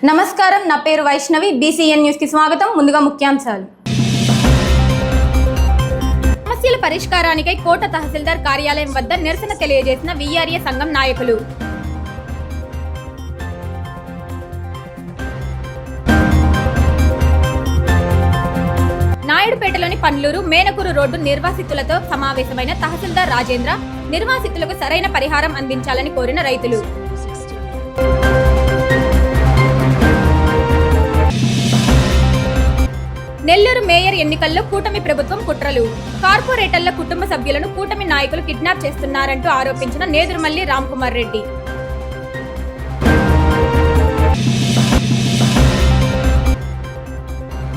నమస్కారం, నా పేరు వైష్ణవి. BCN న్యూస్ కి స్వాగతం. ముందుగా ముఖ్యాంశాలు. సమస్యల పరిష్కారానికై కోట తహసీల్దార్ కార్యాలయం వద్ద నిరసన తెలియజేసిన VRA సంఘం నాయకులు. నాయుడుపేటలోని పండ్లూరు మేనకూరు రోడ్డు నిర్వాసితులతో సమావేశమైన తహసీల్దార్ రాజేంద్ర నిర్వాసితులకు సరైన పరిహారం అందించాలని కోరిన రైతులు. నెల్లూరు మేయర్ ఎన్నికల్లో కూటమి ప్రభుత్వం కుట్రలు. కార్పొరేటర్ల కుటుంబ సభ్యులను కూటమి నాయకులు కిడ్నాప్ చేస్తున్నారంటూ ఆరోపించిన నేదురుమల్లి రామ్కుమార్ రెడ్డి.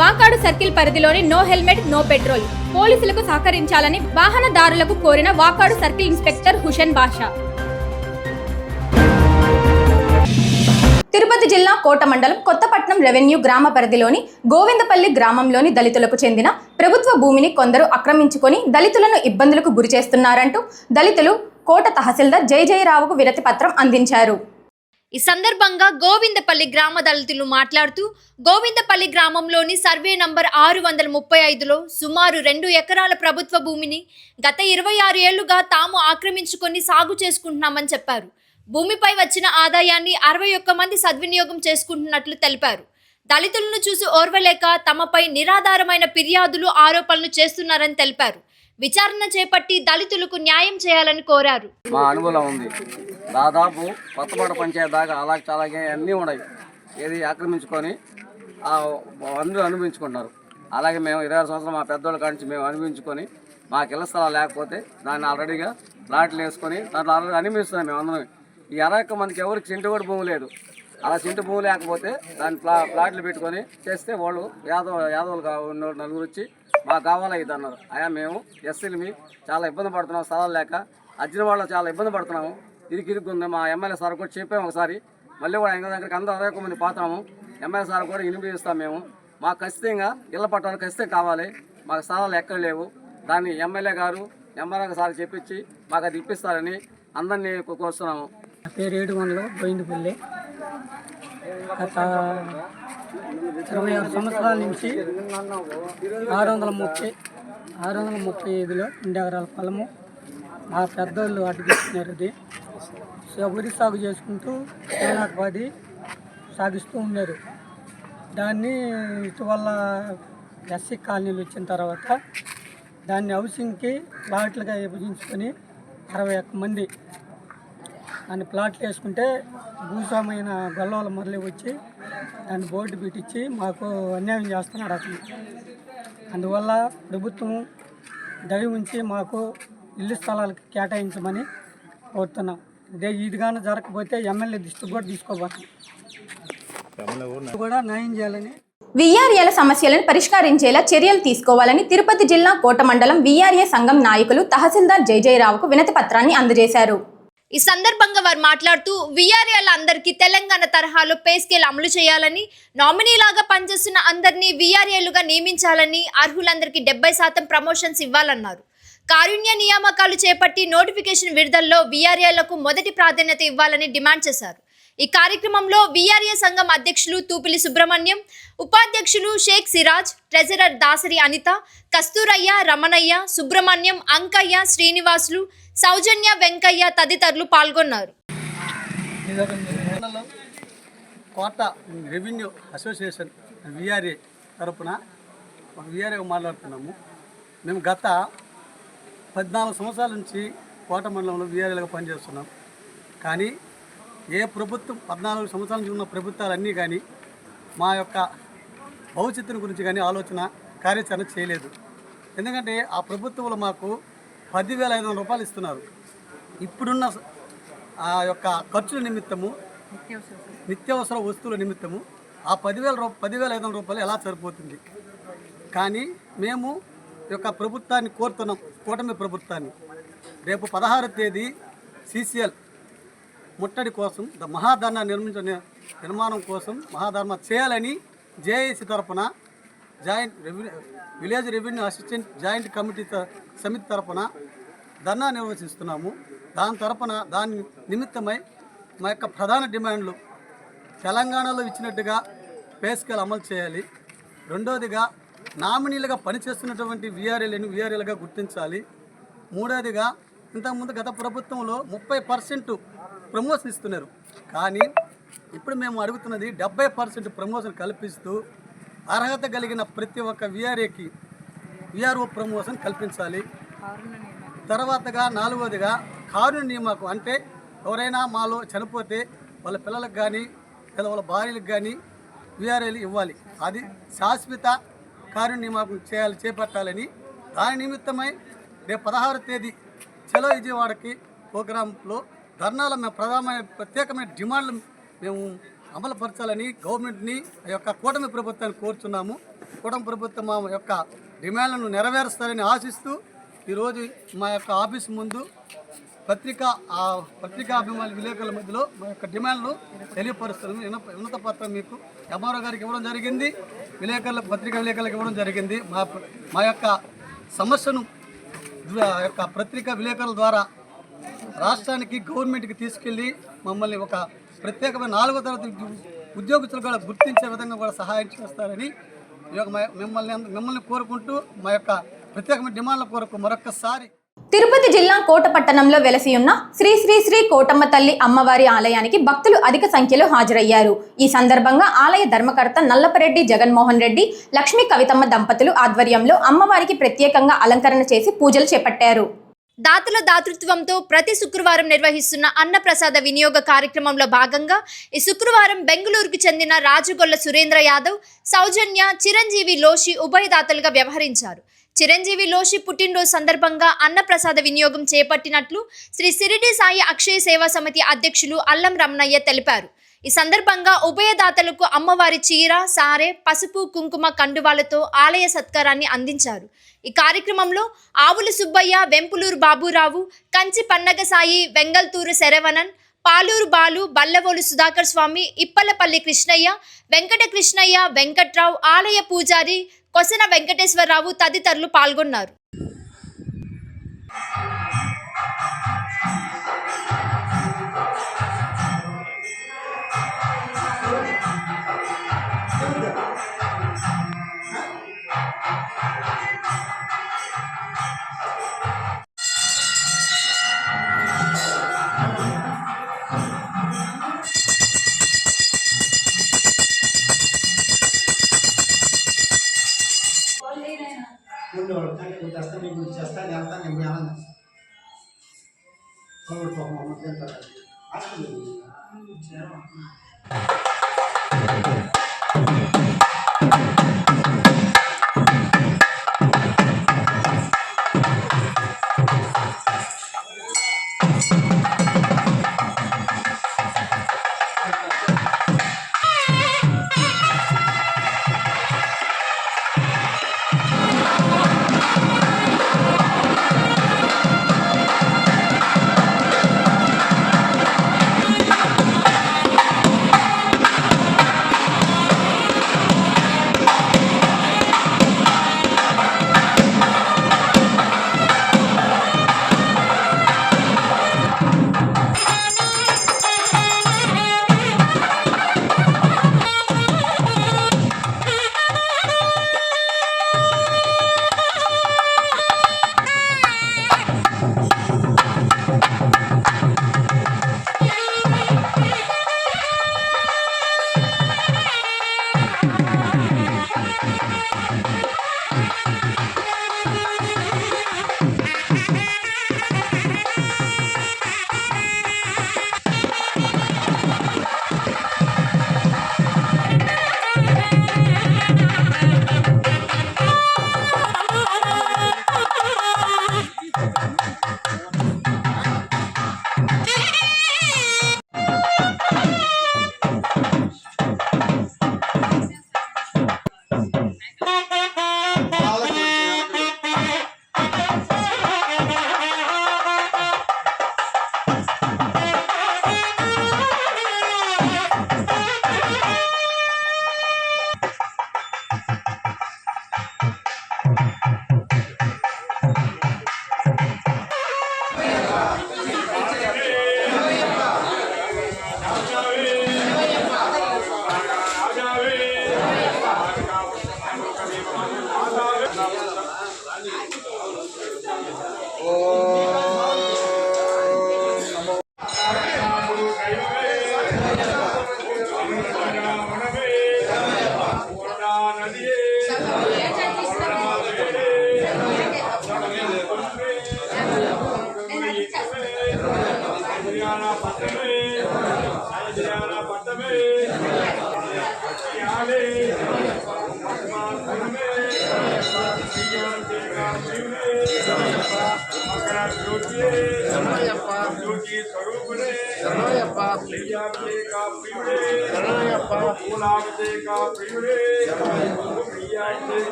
వాకాడు సర్కిల్ పరిధిలోని నో హెల్మెట్ నో పెట్రోల్ పోలీసులకు సహకరించాలని వాహనదారులకు కోరిన వాకాడు సర్కిల్ ఇన్స్పెక్టర్ హుషన్ బాషా. తిరుపతి జిల్లా కోట మండలం కొత్తపట్నం రెవెన్యూ గ్రామ పరిధిలోని గోవిందపల్లి గ్రామంలోని దళితులకు చెందిన ప్రభుత్వ భూమిని కొందరు ఆక్రమించుకొని దళితులను ఇబ్బందులకు గురి చేస్తున్నారంటూ దళితులు కోట తహసీల్దార్ జయజయరావుకు వినతి పత్రం అందించారు. ఈ సందర్భంగా గోవిందపల్లి గ్రామ దళితులు మాట్లాడుతూ గోవిందపల్లి గ్రామంలోని సర్వే నంబర్ 635లో సుమారు 2 ఎకరాల ప్రభుత్వ భూమిని గత 26 ఏళ్లుగా తాము ఆక్రమించుకొని సాగు చేసుకుంటున్నామని చెప్పారు. భూమిపై వచ్చిన ఆదాయాన్ని 61 మంది సద్వినియోగం చేసుకుంటున్నట్లు తెలిపారు. దళితులను చూసి ఓర్వలేక తమపై నిరాధారమైన ఫిర్యాదులు ఆరోపణలు చేస్తున్నారని తెలిపారు. విచారణ చేపట్టి దళితులకు న్యాయం చేయాలని కోరారు. మా అనుభవం ఉంది. దాదాపు కొత్తపేట పంచాయతీ దాకా అలాగే అన్నీ ఉన్నాయి. ఏది ఆక్రమించుకొని అందరూ అనుభవించుకుంటున్నారు. అలాగే మేము 26 సంవత్సరాలు మా పెద్దోళ్ళ కాడి మేము అనుభవించుకొని మాకు ఇళ్ల స్థలాలు లేకపోతే దాన్ని ఆల్రెడీగా ప్లాట్లు వేసుకొని దాంట్లో ఆల్రెడీ అనుభవిస్తున్నాం. మేము అందరం ఈ 60 మందికి ఎవరికి సెంటు కూడా భూమి లేదు. అలా సెంటు భూమి లేకపోతే దాన్ని ప్లాట్లు పెట్టుకొని చేస్తే వాళ్ళు యాదవులు ఉన్న నలుగురు వచ్చి మాకు కావాలా ఇది అన్నారు. అయ్యా మేము ఎస్సీలు చాలా ఇబ్బంది పడుతున్నాం, స్థలాలు లేక అర్జున వాళ్ళు చాలా ఇబ్బంది పడుతున్నాము. ఇరుక్కుంది. మా ఎమ్మెల్యే సార్ కూడా చెప్పాము ఒకసారి, మళ్ళీ కూడా ఇంకా దగ్గరికి అందరూ 61 మంది పాతాము. ఎమ్మెల్యే సార్ కూడా వినిపిస్తాం. మేము మాకు ఖచ్చితంగా ఇళ్ల పట్టాలు ఖచ్చితంగా కావాలి. మాకు స్థలాలు ఎక్కడ లేవు. దాన్ని ఎమ్మెల్యే గారు ఎంఆర్ఓ సార్ చెప్పించి మాకు అది ఇప్పిస్తారని అందరినీ కోరుతున్నాము. నా పేరు ఏడుగొండలు గోవిందపల్లి. గత 26 సంవత్సరాల నుంచి 635లో 2 ఎకరాల పొలము మా పెద్దోళ్ళు అడ్డుకిస్తున్నారు. అది వరి సాగు చేసుకుంటూ జీవనోపాధి సాగిస్తూ ఉన్నారు. దాన్ని ఇటీవల ఎస్సీ కాలనీలు వచ్చిన తర్వాత దాన్ని హౌసింగ్కి ప్లాట్లుగా విభజించుకొని 61 మంది దాన్ని ప్లాట్లు వేసుకుంటే భూస్వామైన గొల్లవాళ్ళ మొదలు వచ్చి దాన్ని బోర్డు పెట్టించి మాకు అన్యాయం చేస్తున్నాడు అతను. అందువల్ల ప్రభుత్వం దయ ఉంచి మాకు ఇల్లు స్థలాలకు కేటాయించమని కోరుతున్నాం. ఇదిగానే జరగకపోతే ఎమ్మెల్యే దృష్టికి కూడా తీసుకోబోతున్నాం. కూడా న్యాయం చేయాలని VRAల సమస్యలను పరిష్కరించేలా చర్యలు తీసుకోవాలని తిరుపతి జిల్లా కోట మండలం VRA సంఘం నాయకులు తహసీల్దార్ జయజయరావుకు వినతి పత్రాన్ని అందజేశారు. ఈ సందర్భంగా వారు మాట్లాడుతూ VRAల అందరికీ తెలంగాణ తరహాలో పే స్కేల్ అమలు చేయాలని, నామినీలాగా పనిచేస్తున్న అందరినీ VRAలుగా నియమించాలని, అర్హులందరికీ 70% ప్రమోషన్స్ ఇవ్వాలన్నారు. కారుణ్య నియామకాలు చేపట్టి నోటిఫికేషన్ విడుదలలో VRAలకు మొదటి ప్రాధాన్యత ఇవ్వాలని డిమాండ్ చేశారు. ఈ కార్యక్రమంలో VRA సంఘం అధ్యక్షులు తూపిలి సుబ్రహ్మణ్యం, ఉపాధ్యక్షులు షేక్ సిరాజ్, ట్రెజరర్ దాసరి అనిత, కస్తూరయ్య, రమణయ్య, సుబ్రహ్మణ్యం, అంకయ్య, శ్రీనివాసులు, సౌజన్య, వెంకయ్య తదితరులు పాల్గొన్నారు. కోట రెవెన్యూ అసోసియేషన్ VRA తరపున VRA మాట్లాడుతున్నాము. మేము గత 14 సంవత్సరాల నుంచి కోట మండలంలో VRAలుగా పనిచేస్తున్నాం. కానీ ఏ ప్రభుత్వం 14 సంవత్సరాల నుంచి ఉన్న ప్రభుత్వాలన్నీ కానీ మా యొక్క భవిష్యత్తుని గురించి కానీ ఆలోచన కార్యాచరణ చేయలేదు. ఎందుకంటే ఆ ప్రభుత్వంలో మాకు 10,500 రూపాయలు ఇస్తున్నారు. ఇప్పుడున్న ఆ యొక్క ఖర్చుల నిమిత్తము, నిత్యావసర వస్తువుల నిమిత్తము ఆ 10,500 రూపాయలు ఎలా సరిపోతుంది? కానీ మేము యొక్క ప్రభుత్వాన్ని కోరుతున్నాం, కూటమి ప్రభుత్వాన్ని. రేపు 16వ తేదీ CCL ముట్టడి కోసం మహాధర్నా నిర్మాణం కోసం మహాధర్నా చేయాలని జేఏసీ తరపున village revenue assistant joint committee సమితి తరపున ధర్నా నిర్వహిస్తున్నాము. దాని నిమిత్తమై మా యొక్క ప్రధాన డిమాండ్లు తెలంగాణలో ఇచ్చినట్టుగా పే స్కేల్ అమలు చేయాలి. రెండోదిగా నామినీలుగా పనిచేస్తున్నటువంటి వీఆర్ఏలుగా గుర్తించాలి. మూడోదిగా ఇంతకుముందు గత ప్రభుత్వంలో 30% ప్రమోషన్ ఇస్తున్నారు. కానీ ఇప్పుడు మేము అడుగుతున్నది 70% ప్రమోషన్ కల్పిస్తూ అర్హత కలిగిన ప్రతి ఒక్క వీఆర్ఓ ప్రమోషన్ కల్పించాలి. తర్వాతగా నాలుగోదిగా కారుణ్య నియామకం, అంటే ఎవరైనా మాలో చనిపోతే వాళ్ళ పిల్లలకు కానీ లేదా వాళ్ళ భార్యలకు కానీ వీఆర్ఏలు ఇవ్వాలి. అది శాశ్వత కారుణ్య నియామకం చేపట్టాలని దాని నిమిత్తమై రేపు 16వ తేదీ చలో విజయవాడకి ప్రోగ్రాంలో ధర్నాల మేము ప్రత్యేకమైన డిమాండ్లు మేము అమలుపరచాలని గవర్నమెంట్ని ఆ యొక్క కూటమి ప్రభుత్వాన్ని కోరుతున్నాము. కూటమి ప్రభుత్వం మా యొక్క డిమాండ్లను నెరవేరుస్తారని ఆశిస్తూ ఈరోజు మా యొక్క ఆఫీస్ ముందు పత్రికాభిమానుల విలేకరుల మధ్యలో మా యొక్క డిమాండ్లు తెలియపరుస్తున్నాము. ఉన్నత పత్రం మీకు ఎంఆర్ఓ గారికి ఇవ్వడం జరిగింది, పత్రికా విలేకరులకు ఇవ్వడం జరిగింది. మా యొక్క సమస్యను పత్రికా విలేకరుల ద్వారా రాష్ట్రానికి గవర్నమెంట్కి తీసుకెళ్ళి మమ్మల్ని ఒక ప్రత్యేకమైన 4వ తరగతి ఉద్యోగస్తులు కూడా గుర్తించే విధంగా కూడా సహాయం చేస్తారని మిమ్మల్ని కోరుకుంటూ మా యొక్క ప్రత్యేకమైన డిమాండ్ల కొరకు మరొక్కసారి తిరుపతి జిల్లా కోట పట్టణంలో వెలసి ఉన్న శ్రీ శ్రీ శ్రీ కోటమ్మ తల్లి అమ్మవారి ఆలయానికి భక్తులు అధిక సంఖ్యలో హాజరయ్యారు. ఈ సందర్భంగా ఆలయ ధర్మకర్త నల్లపరెడ్డి జగన్మోహన్ రెడ్డి, లక్ష్మీ కవితమ్మ దంపతులు ఆధ్వర్యంలో అమ్మవారికి ప్రత్యేకంగా అలంకరణ చేసి పూజలు చేపట్టారు. దాతల దాతృత్వంతో ప్రతి శుక్రవారం నిర్వహిస్తున్న అన్నప్రసాద వినియోగ కార్యక్రమంలో భాగంగా ఈ శుక్రవారం బెంగళూరుకు చెందిన రాజగొల్ల సురేంద్ర యాదవ్, సౌజన్య, చిరంజీవి లోషి ఉభయదాతలుగా వ్యవహరించారు. చిరంజీవి లోషి పుట్టినరోజు సందర్భంగా అన్నప్రసాద వినియోగం చేపట్టినట్లు శ్రీ సిరిడి సాయి అక్షయ సేవా సమితి అధ్యక్షులు అల్లం రమణయ్య తెలిపారు. ఈ సందర్భంగా ఉభయదాతలకు అమ్మవారి చీర, సారె, పసుపు, కుంకుమ కండువాలతో ఆలయ సత్కారాన్ని అందించారు. ఈ కార్యక్రమంలో ఆవుల సుబ్బయ్య, వెంపులూరు బాబురావు, కంచి పన్నగసాయి, వెంగల్తూరు శరవణన్, పాలూరు బాలు, బల్లవోలు సుధాకర్ స్వామి, ఇప్పలపల్లి కృష్ణయ్య, వెంకట కృష్ణయ్య, వెంకట్రావు, ఆలయ పూజారి కొసన వెంకటేశ్వరరావు తదితరులు పాల్గొన్నారు.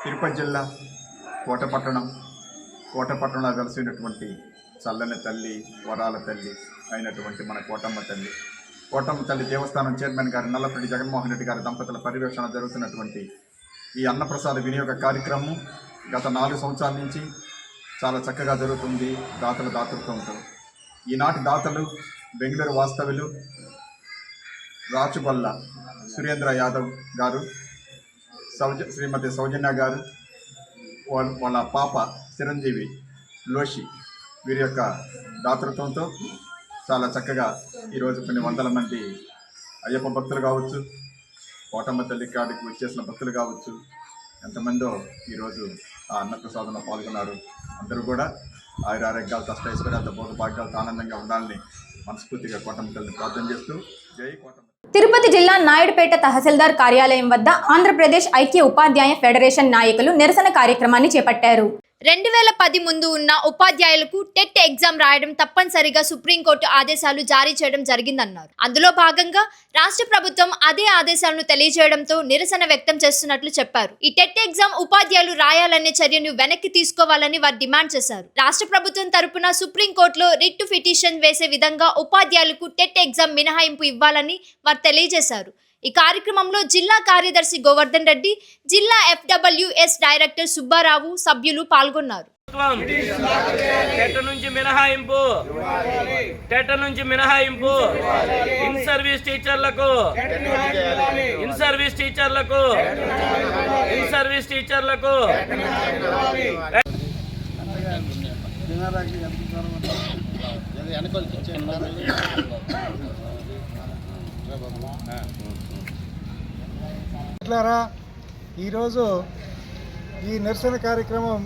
తిరుపతి జిల్లా కోటపట్టణంలో వెలసినటువంటి చల్లని తల్లి, వరాల తల్లి అయినటువంటి మన కోటమ్మ తల్లి దేవస్థానం చైర్మన్ గారు నల్లపరెడ్డి జగన్మోహన్ రెడ్డి గారి దంపతుల పర్యవేక్షణ జరుగుతున్నటువంటి ఈ అన్నప్రసాద వినియోగ కార్యక్రమం గత 4 సంవత్సరాల నుంచి చాలా చక్కగా జరుగుతుంది. దాతల దాతృత్వంతో ఈనాటి దాతలు బెంగళూరు వాస్తవ్యులు రాచుబల్ల సురేంద్ర యాదవ్ గారు, శ్రీమతి సౌజన్య గారు, వాళ్ళ పాప చిరంజీవి లోషి, వీరి యొక్క దాతృత్వంతో చాలా చక్కగా ఈరోజు కొన్ని వందల మంది అయ్యప్ప భక్తులు కావచ్చు, కోటమ్మ తల్లి కాడికి వచ్చేసిన భక్తులు కావచ్చు, ఎంతమందో ఈరోజు ఆ అన్నప్రసాదంలో పాల్గొన్నారు. అందరూ కూడా ఆయురారోగ్యాలతో అష్టైశ్వర్యాలతో భౌతభాగ్యాలతో ఆనందంగా ఉండాలని మనస్ఫూర్తిగా కోటమ్మ తల్లిని ప్రార్థన చేస్తూ జై కోటమ్మ. తిరుపతి జిల్లా నాయుడుపేట తహసీల్దార్ కార్యాలయం వద్ద ఆంధ్రప్రదేశ్ ఐక్య ఉపాధ్యాయ ఫెడరేషన్ నాయకులు నిరసన కార్యక్రమాన్ని చేపట్టారు. 2010 ముందు ఉన్న ఉపాధ్యాయులకు టెట్ ఎగ్జామ్ రాయడం తప్పనిసరిగా సుప్రీంకోర్టు ఆదేశాలు జారీ చేయడం జరిగిందన్నారు. అందులో భాగంగా రాష్ట్ర ప్రభుత్వం అదే ఆదేశాలను తెలియజేయడంతో నిరసన వ్యక్తం చేస్తున్నట్లు చెప్పారు. ఈ టెట్ ఎగ్జామ్ ఉపాధ్యాయులు రాయాలనే చర్యను వెనక్కి తీసుకోవాలని వారు డిమాండ్ చేశారు. రాష్ట్ర ప్రభుత్వం తరపున సుప్రీంకోర్టులో రిట్ పిటిషన్ వేసే విధంగా ఉపాధ్యాయులకు టెట్ ఎగ్జామ్ మినహాయింపు ఇవ్వాలని వారు తెలియజేశారు. ఈ కార్యక్రమంలో జిల్లా కార్యదర్శి గోవర్ధన్ రెడ్డి, జిల్లా FWS డైరెక్టర్ సుబ్బారావు, సభ్యులు పాల్గొన్నారు. టెట్ నుంచి మినహాయింపు ఇన్ సర్వీస్ టీచర్లకు ఈరోజు ఈ నిరసన కార్యక్రమం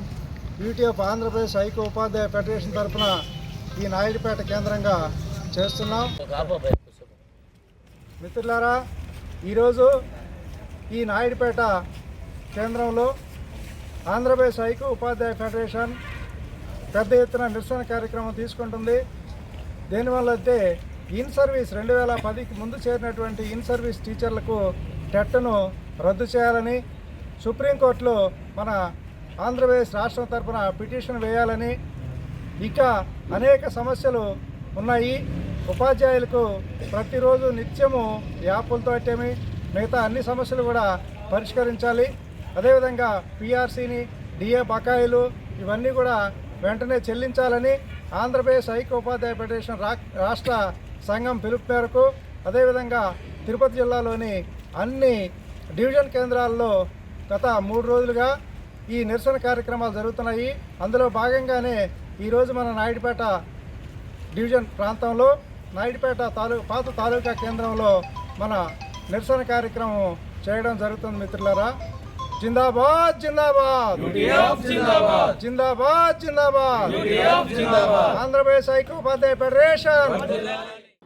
యూటీ ఆఫ్ ఆంధ్రప్రదేశ్ ఐక్య ఉపాధ్యాయ ఫెడరేషన్ తరఫున ఈ నాయుడుపేట కేంద్రంగా చేస్తున్నాం. మిత్రులారా, ఈరోజు ఈ నాయుడుపేట కేంద్రంలో ఆంధ్రప్రదేశ్ ఐక్య ఉపాధ్యాయ ఫెడరేషన్ పెద్ద ఎత్తున నిరసన కార్యక్రమం తీసుకుంటుంది. దేనివల్ల అంటే ఇన్ సర్వీస్ 2010కి ముందు చేరినటువంటి ఇన్ సర్వీస్ టీచర్లకు టెట్ను రద్దు చేయాలని, సుప్రీంకోర్టులో మన ఆంధ్రప్రదేశ్ రాష్ట్రం తరఫున పిటిషన్ వేయాలని, ఇక అనేక సమస్యలు ఉన్నాయి. ఉపాధ్యాయులకు ప్రతిరోజు నిత్యము యాప్లతో అట్టేమి మిగతా అన్ని సమస్యలు కూడా పరిష్కరించాలి. అదేవిధంగా పిఆర్సీని, డిఏ బకాయిలు ఇవన్నీ కూడా వెంటనే చెల్లించాలని ఆంధ్రప్రదేశ్ ఐక్య ఉపాధ్యాయ ఫెడరేషన్ రాష్ట్ర సంఘం పిలుపు మేరకు, అదేవిధంగా తిరుపతి జిల్లాలోని అన్ని డివిజన్ కేంద్రాల్లో గత 3 రోజులుగా ఈ నిరసన కార్యక్రమాలు జరుగుతున్నాయి. అందులో భాగంగానే ఈరోజు మన నాయుడుపేట డివిజన్ ప్రాంతంలో నాయుడుపేట పాత తాలూకా కేంద్రంలో మన నిరసన కార్యక్రమం చేయడం జరుగుతుంది. మిత్రులారా, జిందాబాద్ జిందాబాద్ జిందాబాద్ జిందాబాద్ ఆంధ్రప్రదేశ్ ఐక్యోపాధ్యాయ ఫెడరేషన్.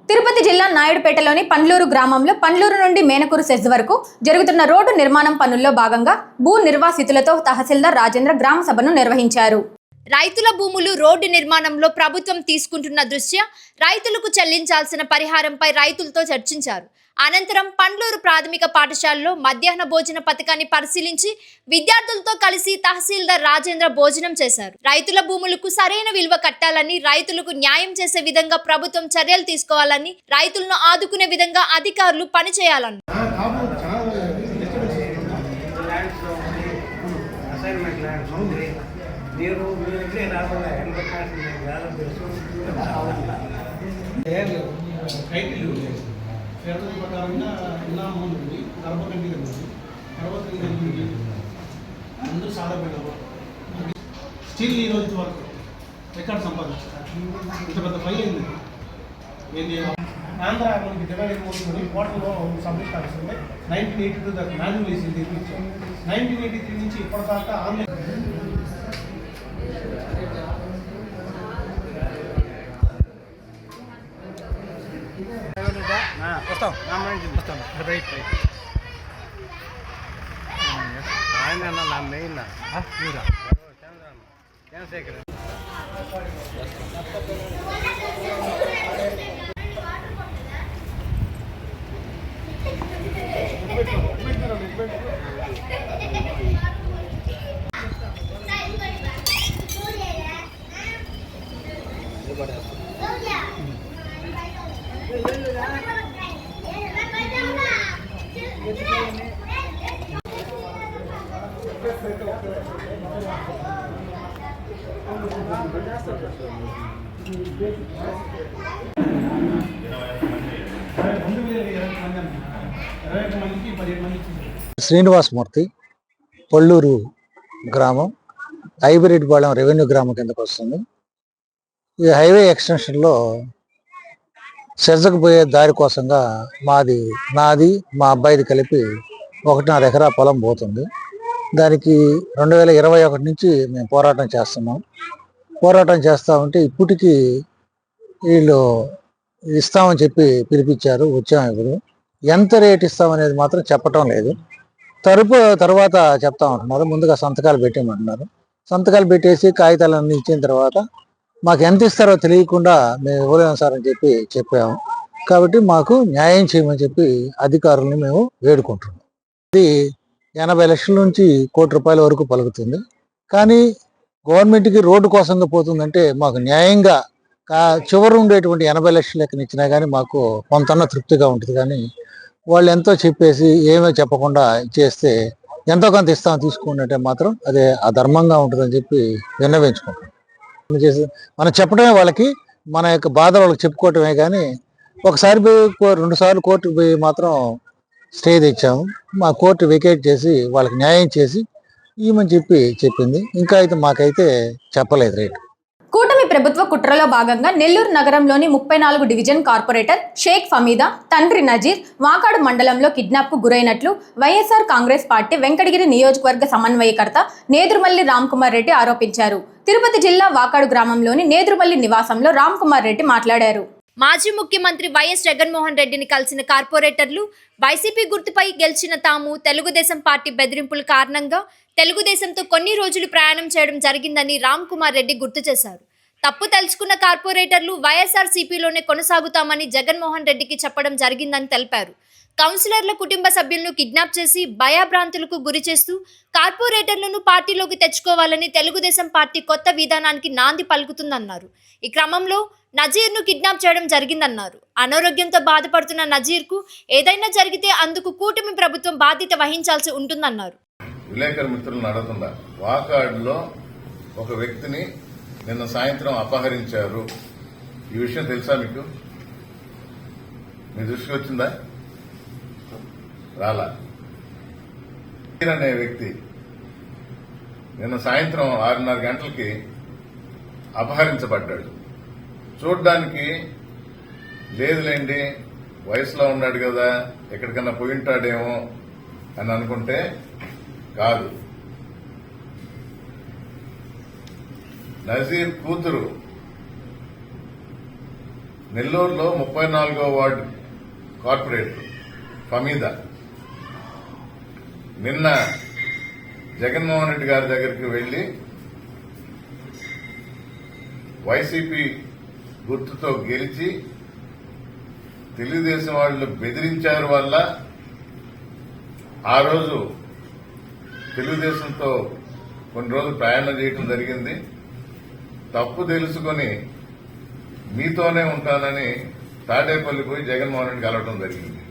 తిరుపతి జిల్లా నాయుడుపేటలోని పండ్లూరు గ్రామంలో పండ్లూరు నుండి మేనకూరు సెజ్ వరకు జరుగుతున్న రోడ్డు నిర్మాణం పనుల్లో భాగంగా భూ నిర్వాసితులతో తహసీల్దార్ రాజేంద్ర గ్రామ సభను నిర్వహించారు. రైతుల భూములు రోడ్డు నిర్మాణంలో ప్రభుత్వం తీసుకుంటున్న దృష్ట్యా రైతులకు చెల్లించాల్సిన పరిహారంపై రైతులతో చర్చించారు. అనంతరం పండ్లూరు ప్రాథమిక పాఠశాలలో మధ్యాహ్న భోజన పథకాన్ని పరిశీలించి విద్యార్థులతో కలిసి తహసీల్దార్ రాజేంద్ర భోజనం చేశారు. రైతుల భూములకు సరైన విలువ కట్టాలని, రైతులకు న్యాయం చేసే విధంగా ప్రభుత్వం చర్యలు తీసుకోవాలని, రైతులను ఆదుకునే విధంగా అధికారులు పనిచేయాలన్నారు. ప్రకారంగా ఇన్నాము ఉంది 40 అందరూ సాధపడ్డ స్టిల్ ఈ రోజు వరకు రికార్డ్ సంపాదించారు. ఇంత పెద్ద ఫైల్ అయింది. ఏంటి ఆంధ్ర మనకి డివైడింగ్ అవుతుంది. కోర్టులో సబ్మిట్ అవుతుంది. 1982 దాకా మాన్యువల్ వేసింది. 1983 నుంచి ఇప్పటిదాకా ఆన్లైన్ శ్రీనివాసమూర్తి, పల్లూరు గ్రామం, హైబ్రిడ్పాలెం రెవెన్యూ గ్రామం కిందకు వస్తుంది. ఈ హైవే ఎక్స్టెన్షన్లో సెర్జకు పోయే దారి కోసంగా నాది మా అబ్బాయిది కలిపి 1.5 ఎకరా పొలం పోతుంది. దానికి 2021 నుంచి మేము పోరాటం చేస్తున్నాం. పోరాటం చేస్తూ ఉంటే ఇప్పటికీ వీళ్ళు ఇస్తామని చెప్పి పిలిపించారు. వచ్చాము. ఇప్పుడు ఎంత రేట్ ఇస్తామనేది మాత్రం చెప్పటం లేదు. తర్వాత చెప్తా ఉంటున్నారు. ముందుగా సంతకాలు పెట్టేయమంటున్నారు. సంతకాలు పెట్టేసి కాగితాలన్నీ ఇచ్చిన తర్వాత మాకు ఎంత ఇస్తారో తెలియకుండా మేము ఇవ్వలేము సార్ అని చెప్పాము. కాబట్టి మాకు న్యాయం చేయమని చెప్పి అధికారులను మేము వేడుకుంటున్నాం. ఇది 80 లక్షల నుంచి ₹1 కోటి వరకు పలుకుతుంది. కానీ గవర్నమెంట్కి రోడ్డు కోసంగా పోతుందంటే మాకు న్యాయంగా చివరి ఉండేటువంటి 80 లక్షల లెక్కనిచ్చినా కానీ మాకు కొంతన్నా తృప్తిగా ఉంటుంది. కానీ వాళ్ళు ఎంతో చెప్పేసి ఏమీ చెప్పకుండా చేస్తే ఎంతో కొంత ఇస్తాం తీసుకుంటే మాత్రం అదే అధర్మంగా ఉంటుందని చెప్పి విన్నవించుకుంటాం. మనం చెప్పడమే వాళ్ళకి, మన యొక్క బాధలు వాళ్ళకి చెప్పుకోవటమే. కానీ ఒకసారి పోయి 2 సార్లు కోర్టుకు పోయి మాత్రం స్టే తెచ్చాము. మా కోర్టు వెకేట్ చేసి వాళ్ళకి న్యాయం చేసి ఇవ్వమని చెప్పింది. ఇంకా అయితే మాకైతే చెప్పలేదు రేటు. కూటమి ప్రభుత్వ కుట్రలో భాగంగా నెల్లూరు నగరంలోని 34 డివిజన్ కార్పొరేటర్ షేక్ ఫమీదా తండ్రి నజీర్ వాకాడు మండలంలో కిడ్నాప్కు గురైనట్లు వైఎస్ఆర్ కాంగ్రెస్ పార్టీ వెంకటగిరి నియోజకవర్గ సమన్వయకర్త నేదురుమల్లి రామ్కుమార్ రెడ్డి ఆరోపించారు. తిరుపతి జిల్లా వాకాడు గ్రామంలోని నేదురుమల్లి నివాసంలో రామ్కుమార్ రెడ్డి మాట్లాడారు. మాజీ ముఖ్యమంత్రి వైఎస్ జగన్మోహన్ రెడ్డిని కలిసిన కార్పొరేటర్లు వైసీపీ గుర్తుపై గెలిచిన తాము తెలుగుదేశం పార్టీ బెదిరింపుల కారణంగా తెలుగుదేశంతో కొన్ని రోజులు ప్రయాణం చేయడం జరిగిందని రామ్కుమార్ రెడ్డి గుర్తు చేశారు. తప్పు తెలుసుకున్న కార్పొరేటర్లు వైఎస్ఆర్సీపీలోనే కొనసాగుతామని జగన్మోహన్ రెడ్డికి చెప్పడం జరిగిందని తెలిపారు. కౌన్సిలర్ల కుటుంబ సభ్యులను కిడ్నాప్ చేసి భయభ్రాంతులకు గురి చేస్తూ కార్పొరేటర్లను పార్టీలోకి తెచ్చుకోవాలని తెలుగుదేశం పార్టీ కొత్త విధానానికి నాంది పలుకుతుందన్నారు. ఈ క్రమంలో నజీర్ను కిడ్నాప్ చేయడం జరిగిందన్నారు. అనారోగ్యంతో బాధపడుతున్న నజీర్కు ఏదైనా జరిగితే అందుకు కూటమి ప్రభుత్వం బాధ్యత వహించాల్సి ఉంటుందన్నారు. విలేకరు మిత్రులను అడుగుతున్నా, వాకాడులో ఒక వ్యక్తిని నిన్న సాయంత్రం అపహరించారు. ఈ విషయం తెలుసా మీకు? మీ దృష్టికి వచ్చిందా? రాలా. అనే వ్యక్తి నిన్న సాయంత్రం 6:30 గంటలకి అపహరించబడ్డాడు. చూడ్డానికి లేదులేండి, వయసులో ఉన్నాడు కదా, ఎక్కడికన్నా పోయింటాడేమో అని అనుకుంటే కాదు. నజీర్ కూతురు నెల్లూరులో 34వ వార్డు కార్పొరేటర్ ఫమీదా నిన్న జగన్మోహన్ రెడ్డి గారి దగ్గరికి వెళ్లి వైసీపీ గుర్తుతో గెలిచి తెలుగుదేశం వాళ్ళు బెదిరించారు వల్ల ఆ రోజు తెలుగుదేశంతో కొన్ని రోజులు ప్రయాణం చేయడం జరిగింది. తప్పు తెలుసుకొని మీతోనే ఉంటానని తాడేపల్లి పోయి జగన్మోహన్ రెడ్డి కలవడం జరిగింది.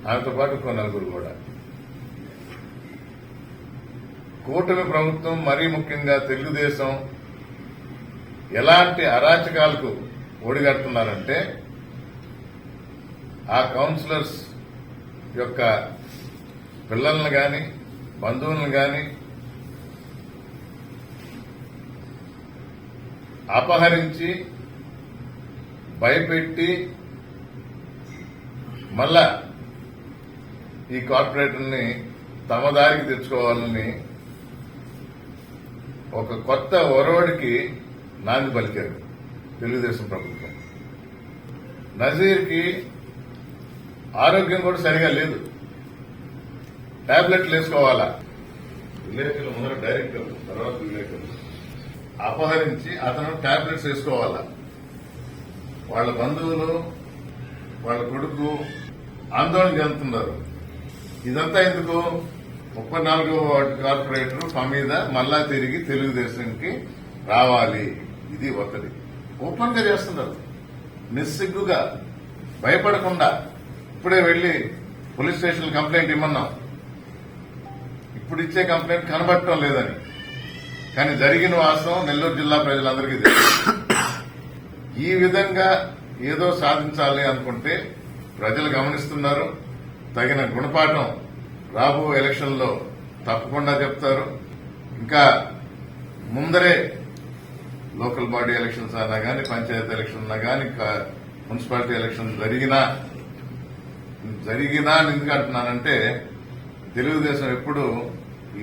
ఆమెతో పాటు కొన్ని నలుగురు కూడా. కూటమి ప్రభుత్వం మరీ ముఖ్యంగా తెలుగుదేశం ఎలాంటి అరాచకాలకు ఒడిగడుతున్నారంటే ఆ కౌన్సిలర్స్ యొక్క పిల్లలను గాని బంధువులను గాని అపహరించి భయపెట్టి మళ్ళా ఈ కార్పొరేటర్ని తమ దారికి తెచ్చుకోవాలని ఒక కొత్త ఒరవడికి నాంది పలికారు తెలుగుదేశం ప్రభుత్వం. నజీర్కి ఆరోగ్యం కూడా సరిగా లేదు. టాబ్లెట్లు వేసుకోవాలా. విలేకరులు ముందర డైరెక్టర్లు, తర్వాత విలేకరులు అపహరించి అతను టాబ్లెట్స్ వేసుకోవాలా. వాళ్ళ బంధువులు వాళ్ళ కొడుకు ఆందోళన చెందుతున్నారు. ఇదంతా ఎందుకు? 34వ వార్డు కార్పొరేటర్ ఫమీదా మళ్ళా తిరిగి తెలుగుదేశంకి రావాలి. ఇది ఒక్కటి ఓపెన్ గా చేస్తున్నారు. నిస్సిగ్గుగా భయపడకుండా ఇప్పుడే వెళ్లి పోలీస్ స్టేషన్ కంప్లైంట్ ఇమ్మన్నాం. ఇప్పుడు ఇచ్చే కంప్లైంట్ కనబడటం లేదని. కానీ జరిగిన వాస్తవం నెల్లూరు జిల్లా ప్రజలందరికీ తెలుసు. ఈ విధంగా ఏదో సాధించాలి అనుకుంటే ప్రజలు గమనిస్తున్నారు. తగిన గుణపాఠం రాబో ఎలక్షన్లో తప్పకుండా చెప్తారు. ఇంకా ముందరే లోకల్ బాడీ ఎలక్షన్స్ అయినా కానీ, పంచాయతీ ఎలక్షన్ అయినా కానీ, మున్సిపాలిటీ ఎలక్షన్ జరిగినా ఎందుకు అంటున్నానంటే తెలుగుదేశం ఎప్పుడు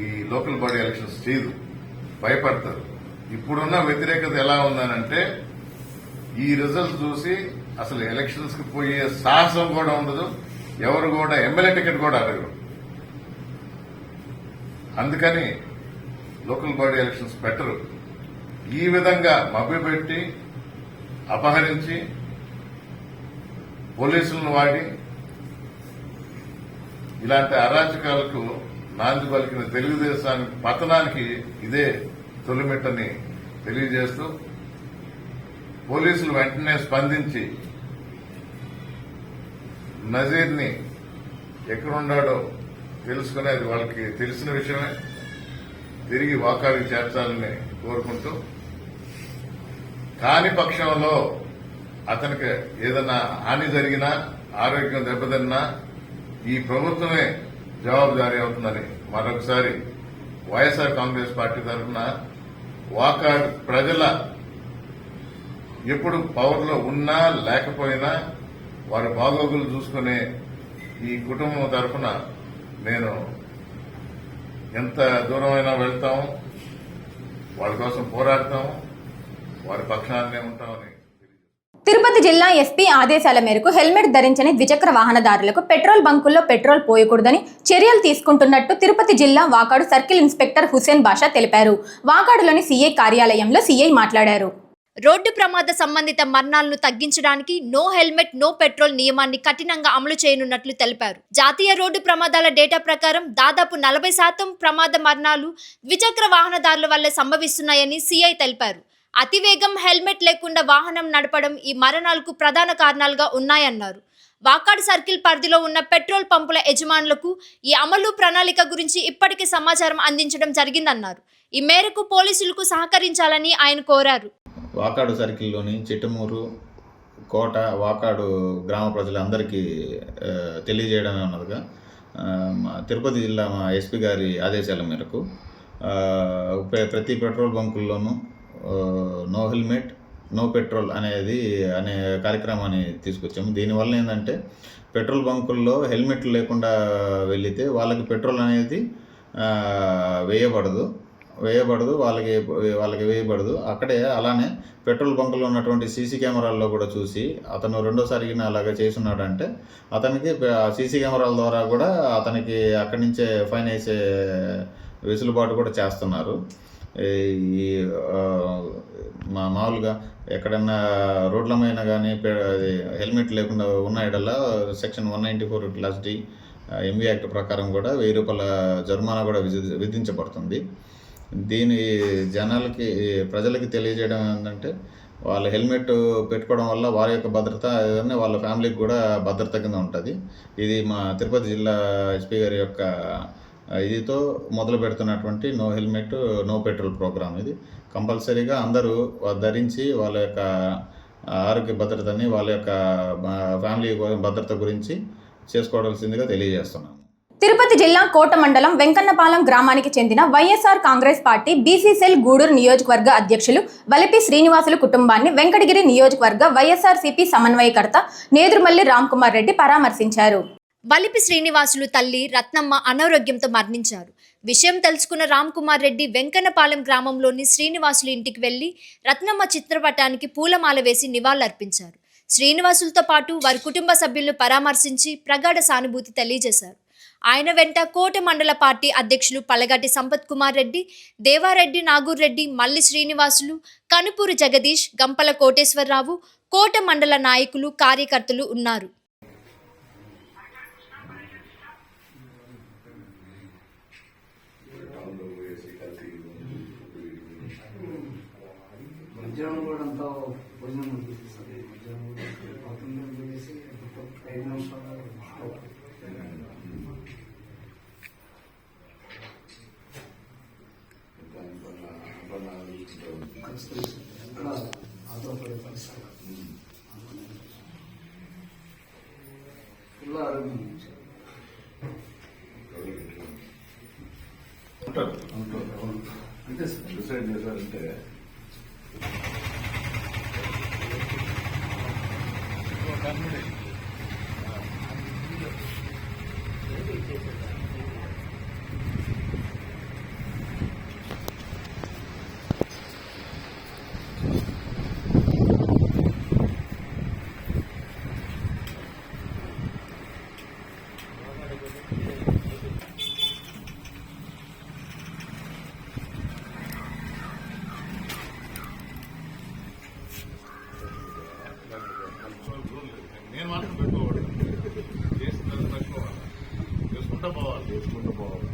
ఈ లోకల్ బాడీ ఎలక్షన్స్ చేయదు, భయపడతారు. ఇప్పుడున్న వ్యతిరేకత ఎలా ఉందనంటే ఈ రిజల్ట్ చూసి అసలు ఎలక్షన్స్ కి పోయే సాహసం కూడా ఉండదు. ఎవరు కూడా ఎమ్మెల్యే టికెట్ కూడా అడగరు. అందుకని లోకల్ బాడీ ఎలక్షన్స్ పెట్టరు. ఈ విధంగా మభ్యపెట్టి అపహరించి పోలీసులను వాడి ఇలాంటి అరాచకాలకు నాంది పలికిన తెలుగుదేశానికి పతనానికి ఇదే తొలిమెట్టని తెలియజేస్తూ పోలీసులు వెంటనే స్పందించి నజీర్ని ఎక్కడున్నాడో తెలుసుకుని, అది వాళ్ళకి తెలిసిన విషయమే, తిరిగి వాకాడికి చేర్చాలని కోరుకుంటూ, కాని పక్షంలో అతనికి ఏదైనా హాని జరిగినా, ఆరోగ్యం దెబ్బతిన్నా ఈ ప్రభుత్వమే జవాబుదారీ అవుతుందని మరొకసారి వైఎస్ఆర్ కాంగ్రెస్ పార్టీ తరఫున వాకాడ్ ప్రజల ఎప్పుడు పవర్లో ఉన్నా లేకపోయినా వారి బాగోగులు చూసుకునే ఈ కుటుంబం తరఫున నేను ఎంత దూరమైనా వెళ్తాము, వాళ్ళ కోసం పోరాడతాము, వారి పక్షాన్నే ఉంటామని. తిరుపతి జిల్లా ఎస్పీ ఆదేశాల మేరకు హెల్మెట్ ధరించని ద్విచక్ర వాహనదారులకు పెట్రోల్ బంకుల్లో పెట్రోల్ పోయకూడదని చర్యలు తీసుకుంటున్నట్టు తిరుపతి జిల్లా వాకాడు సర్కిల్ ఇన్స్పెక్టర్ హుసేన్ బాషా తెలిపారు. వాకాడులోని సీఐ కార్యాలయంలో సీఐ మాట్లాడారు. రోడ్డు ప్రమాద సంబంధిత మరణాలను తగ్గించడానికి నో హెల్మెట్ నో పెట్రోల్ నియమాన్ని కఠినంగా అమలు చేయనున్నట్లు తెలిపారు. జాతీయ రోడ్డు ప్రమాదాల డేటా ప్రకారం దాదాపు 40% ప్రమాద మరణాలు ద్విచక్ర వాహనదారుల వల్లే సంభవిస్తున్నాయని సీఐ తెలిపారు. అతివేగం, హెల్మెట్ లేకుండా వాహనం నడపడం ఈ మరణాలకు ప్రధాన కారణాలుగా ఉన్నాయన్నారు. వాకాడు సర్కిల్ పరిధిలో ఉన్న పెట్రోల్ పంపుల యజమానులకు ఈ అమలు ప్రణాళిక గురించి ఇప్పటికే సమాచారం అందించడం జరిగిందన్నారు. ఈ మేరకు పోలీసులకు సహకరించాలని ఆయన కోరారు. వాకాడు సర్కిల్లోని చిట్టమూరు, కోట, వాకాడు గ్రామ ప్రజలందరికీ తెలియజేయడమే ఉన్నదిగా తిరుపతి జిల్లా ఎస్పీ గారి ఆదేశాల మేరకు ప్రతి పెట్రోల్ బంకుల్లోనూ నో హెల్మెట్ నో పెట్రోల్ అనే కార్యక్రమాన్ని తీసుకొచ్చాము. దీనివల్ల ఏంటంటే పెట్రోల్ బంకుల్లో హెల్మెట్లు లేకుండా వెళితే వాళ్ళకి పెట్రోల్ అనేది వేయబడదు వాళ్ళకి వేయబడదు. అక్కడే అలానే పెట్రోల్ బంకులో ఉన్నటువంటి సీసీ కెమెరాల్లో కూడా చూసి అతను రెండోసారి అలాగా చేస్తున్నాడంటే అతనికి సీసీ కెమెరాల ద్వారా కూడా అతనికి అక్కడి నుంచే ఫైన్ వేసే వెసులుబాటు కూడా చేస్తున్నారు. ఈ మామూలుగా ఎక్కడన్నా రోడ్ల మీద కానీ హెల్మెట్ లేకుండా ఉన్నాయడల్లా section 194 clause D MV act ప్రకారం కూడా 1000 రూపాయల జరిమానా కూడా విధించబడుతుంది. దీని ప్రజలకి తెలియజేయడం ఏంటంటే వాళ్ళ హెల్మెట్ పెట్టుకోవడం వల్ల వారి యొక్క భద్రత ఏదైనా వాళ్ళ ఫ్యామిలీకి కూడా భద్రత కింద ఉంటుంది. ఇది మా తిరుపతి జిల్లా ఎస్పీ గారి యొక్క ఇదితో మొదలు పెడుతున్నటువంటి no helmet no petrol programme. ఇది కంపల్సరీగా అందరూ ధరించి వాళ్ళ యొక్క ఆరోగ్య భద్రతని వాళ్ళ యొక్క ఫ్యామిలీ భద్రత గురించి చేసుకోవాల్సిందిగా తెలియజేస్తున్నాను. తిరుపతి జిల్లా కోట మండలం వెంకన్నపాలెం గ్రామానికి చెందిన YSR Congress party BC cell Gudur నియోజకవర్గ అధ్యక్షులు వలిపి శ్రీనివాసులు కుటుంబాన్ని వెంకటగిరి నియోజకవర్గ వైఎస్ఆర్సీపీ సమన్వయకర్త నేదురుమల్లి రామ్కుమార్ రెడ్డి పరామర్శించారు. వలిపి శ్రీనివాసులు తల్లి రత్నమ్మ అనారోగ్యంతో మరణించారు. విషయం తెలుసుకున్న రామ్కుమార్ రెడ్డి వెంకన్నపాలెం గ్రామంలోని శ్రీనివాసులు ఇంటికి వెళ్లి రత్నమ్మ చిత్రపటానికి పూలమాల వేసి నివాళులర్పించారు. శ్రీనివాసులతో పాటు వారి కుటుంబ సభ్యులను పరామర్శించి ప్రగాఢ సానుభూతి తెలియజేశారు. ఆయన వెంట కోట మండల పార్టీ అధ్యక్షులు పల్లగాటి సంపత్ కుమార్ రెడ్డి, దేవారెడ్డి నాగూర్ రెడ్డి, మల్లి శ్రీనివాసులు, కనుపూరు జగదీష్, గంపల కోటేశ్వరరావు, కోట మండల నాయకులు, కార్యకర్తలు ఉన్నారు. అంటే డిసైడ్ చేశారంటే నేను మాత్రం పెట్టుకోవాలి, చేసుకుంటూ పెట్టుకోవాలి, చేసుకుంటూ పోవాలి.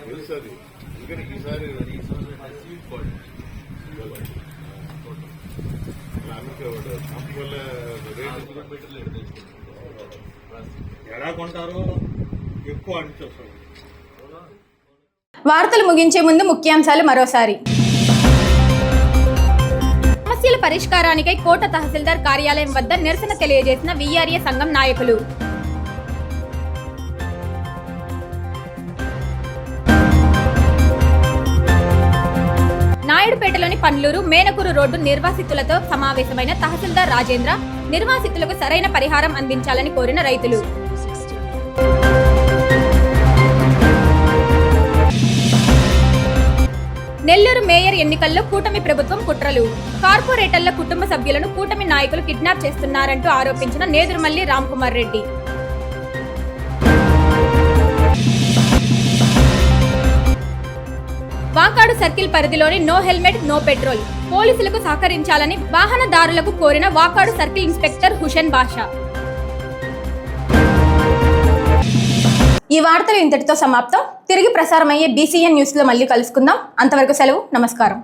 తెలుసు అది. ఎందుకంటే ఈసారి అందువల్ల ఎలా కొంటారో ఎక్కువ అనిపిస్తుంది. వార్తలు ముగించే ముందు ముఖ్యాంశాలు మరోసారి. సమస్యల పరిష్కారానికై కోట తహసీల్దార్ కార్యాలయం వద్ద నిరసన తెలియజేసిన వీఆర్ఏ సంఘం నాయకులు. నాయుడుపేటలోని పండ్లూరు మేనకూరు రోడ్డు నిర్వాసితులతో సమావేశమైన తహసీల్దార్ రాజేంద్ర నిర్వాసితులకు సరైన పరిహారం అందించాలని కోరిన రైతులు. నెల్లూరు మేయర్ ఎన్నికల్లో కూటమి ప్రభుత్వం కుట్రలు. కార్పొరేటర్ల కుటుంబ సభ్యులను కూటమి నాయకులు కిడ్నాప్ చేస్తున్నారంటూ ఆరోపించిన నేదురుమల్లి రామ్కుమార్ రెడ్డి. వాకాడు సర్కిల్ పరిధిలోని నో హెల్మెట్ నో పెట్రోల్ పోలీసులకు సహకరించాలని వాహనదారులకు కోరిన వాకాడు సర్కిల్ ఇన్స్పెక్టర్ హుషన్ బాషా. ఈ వార్తలు ఇంతటితో సమాప్తం. తిరిగి ప్రసారమయ్యే BCN న్యూస్ లో మళ్ళీ కలుసుకుందాం. అంతవరకు సెలవు. నమస్కారం.